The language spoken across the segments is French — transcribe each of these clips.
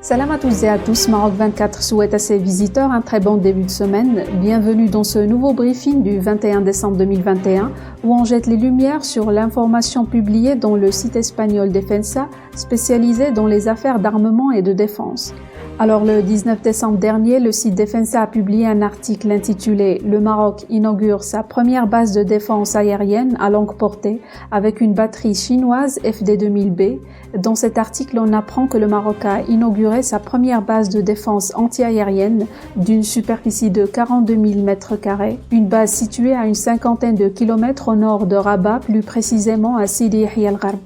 Salam à toutes et à tous, Maroc 24 souhaite à ses visiteurs un très bon début de semaine. Bienvenue dans ce nouveau briefing du 21 décembre 2021 où on jette les lumières sur l'information publiée dans le site espagnol Defensa, spécialisé dans les affaires d'armement et de défense. Alors le 19 décembre dernier, le site Defensa a publié un article intitulé « Le Maroc inaugure sa première base de défense aérienne à longue portée avec une batterie chinoise FD2000B ». Dans cet article, on apprend que le Maroc a inauguré sa première base de défense anti-aérienne d'une superficie de 42 000 m², une base située à une cinquantaine de kilomètres au nord de Rabat, plus précisément à Sidi Yahya el-Gharb.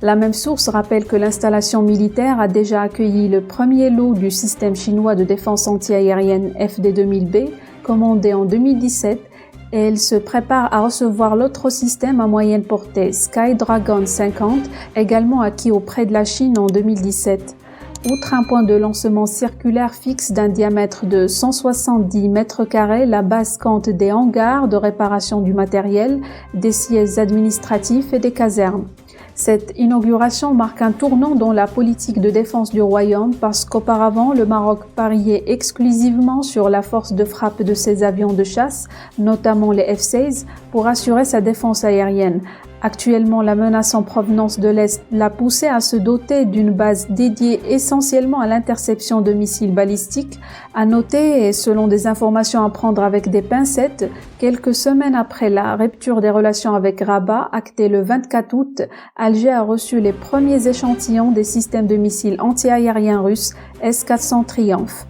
La même source rappelle que l'installation militaire a déjà accueilli le premier lot du système chinois de défense anti-aérienne FD2000B, commandé en 2017, et elle se prépare à recevoir l'autre système à moyenne portée, Skydragon 50, également acquis auprès de la Chine en 2017. Outre un point de lancement circulaire fixe d'un diamètre de 170 m², la base compte des hangars de réparation du matériel, des sièges administratifs et des casernes. Cette inauguration marque un tournant dans la politique de défense du royaume parce qu'auparavant, le Maroc pariait exclusivement sur la force de frappe de ses avions de chasse, notamment les F-16, pour assurer sa défense aérienne. Actuellement, la menace en provenance de l'Est l'a poussé à se doter d'une base dédiée essentiellement à l'interception de missiles balistiques. À noter, et selon des informations à prendre avec des pincettes, quelques semaines après la rupture des relations avec Rabat, actée le 24 août, Alger a reçu les premiers échantillons des systèmes de missiles anti-aériens russes S-400 Triumph.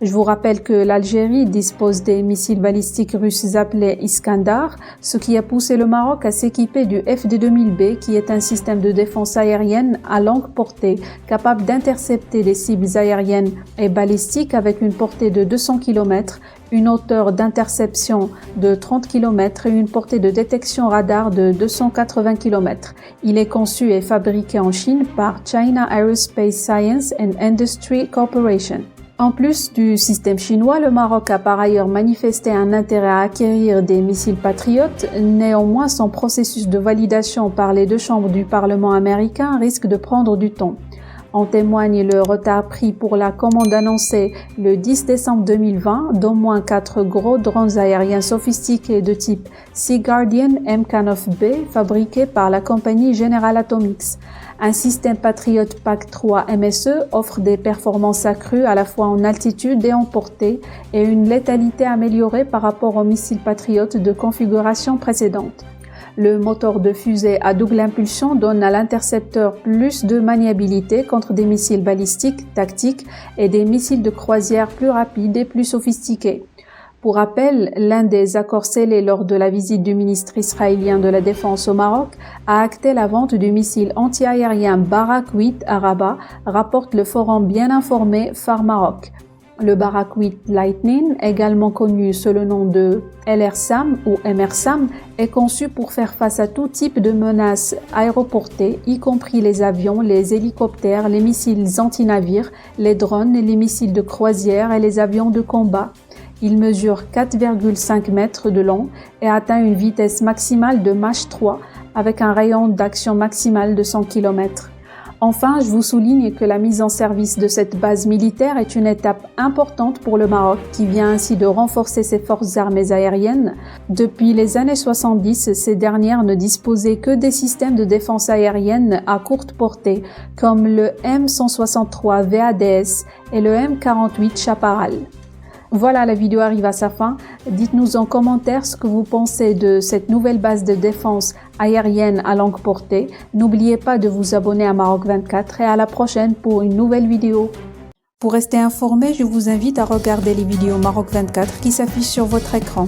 Je vous rappelle que l'Algérie dispose des missiles balistiques russes appelés Iskandar, ce qui a poussé le Maroc à s'équiper du FD2000B, qui est un système de défense aérienne à longue portée, capable d'intercepter des cibles aériennes et balistiques avec une portée de 200 km, une hauteur d'interception de 30 km et une portée de détection radar de 280 km. Il est conçu et fabriqué en Chine par China Aerospace Science and Industry Corporation. En plus du système chinois, le Maroc a par ailleurs manifesté un intérêt à acquérir des missiles patriotes. Néanmoins, son processus de validation par les deux chambres du Parlement américain risque de prendre du temps. En témoigne le retard pris pour la commande annoncée le 10 décembre 2020 d'au moins 4 gros drones aériens sophistiqués de type Sea Guardian MK9B fabriqués par la compagnie General Atomics. Un système Patriot PAC-3 MSE offre des performances accrues à la fois en altitude et en portée et une létalité améliorée par rapport aux missiles Patriot de configuration précédente. Le moteur de fusée à double impulsion donne à l'intercepteur plus de maniabilité contre des missiles balistiques, tactiques et des missiles de croisière plus rapides et plus sophistiqués. Pour rappel, l'un des accords scellés lors de la visite du ministre israélien de la Défense au Maroc a acté la vente du missile anti-aérien Barak 8 à Rabat, rapporte le forum bien informé Phare Maroc. Le Barak 8 Lightning, également connu sous le nom de LRSAM ou MRSAM, est conçu pour faire face à tout type de menaces aéroportées, y compris les avions, les hélicoptères, les missiles anti-navires, les drones, les missiles de croisière et les avions de combat. Il mesure 4,5 mètres de long et atteint une vitesse maximale de Mach 3 avec un rayon d'action maximal de 100 km. Enfin, je vous souligne que la mise en service de cette base militaire est une étape importante pour le Maroc qui vient ainsi de renforcer ses forces armées aériennes. Depuis les années 70, ces dernières ne disposaient que des systèmes de défense aérienne à courte portée comme le M163 VADS et le M48 Chaparral. Voilà, la vidéo arrive à sa fin. Dites-nous en commentaire ce que vous pensez de cette nouvelle base de défense aérienne à longue portée. N'oubliez pas de vous abonner à Maroc 24 et à la prochaine pour une nouvelle vidéo. Pour rester informé, je vous invite à regarder les vidéos Maroc 24 qui s'affichent sur votre écran.